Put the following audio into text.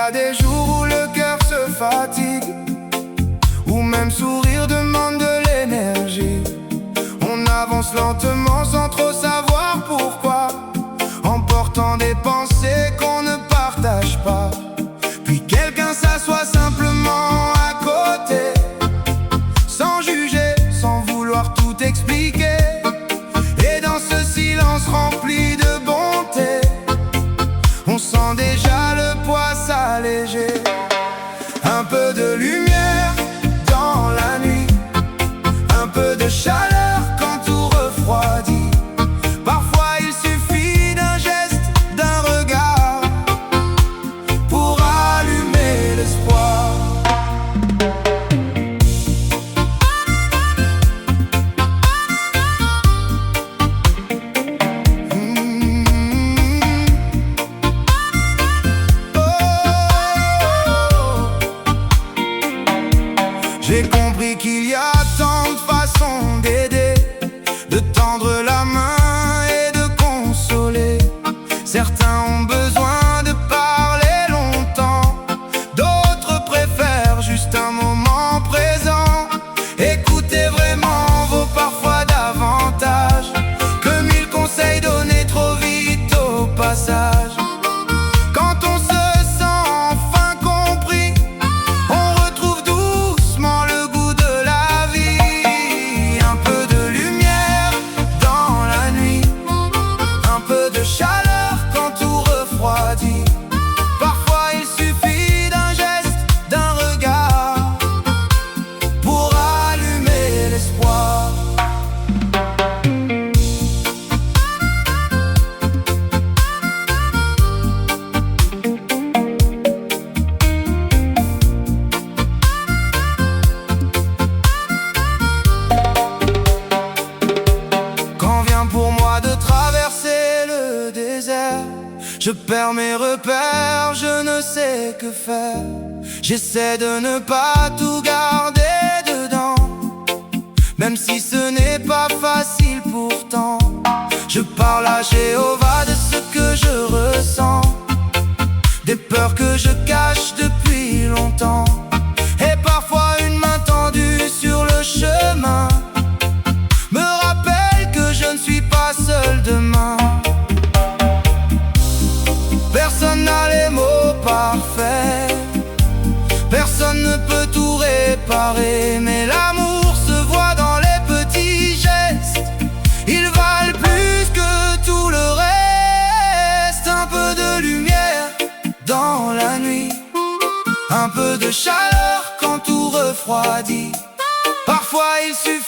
a des jours où le cœur se fatigue, où même sourire demande de l'énergie. On avance lentement sans trop savoir pourquoi, en portant des pensées qu'on ne partage pas. Puis quelqu'un s'assoit simplement à côté, sans juger, sans vouloir tout expliquer. Et dans ce silence rempli de bonté, on sent déjà le poids s'alléger. Un peu de lumière dans la nuit, un peu de chaleur quand tout refroidit. Parfois il suffit d'un geste, d'un regard, pour allumer l'espoir. J'ai compris qu'il y a tant de façons d'aider, de tendre la main et de consoler. Certains ont besoin de parler longtemps, d'autres préfèrent juste un moment présent. Écouter vraiment vaut parfois davantage que 1000 conseils donnés trop vite au passage. Quand on se sent enfin compris, on retrouve doucement le goût de la vie. Un peu de lumière dans la nuit, un peu de chaleur quand tout refroidit. Parfois il suffit d'un geste, d'un regard, pour allumer l'espoir. Quand vient pour moi de traverser le désert, je perds mes repères, je ne sais que faire. J'essaie de ne pas tout garder dedans, même si ce n'est pas facile pourtant. Je parle à Jéhovah de ce que je ressens, des peurs que je cache depuis longtemps. Et parfois une main tendue sur le chemin me rappelle que je ne suis pas seul demain. Personne n'a les mots parfaits, personne ne peut tout réparer, mais l'amour se voit dans les petits gestes. Ils valent plus que tout le reste. Un peu de lumière dans la nuit, un peu de chaleur quand tout refroidit. Parfois il suffit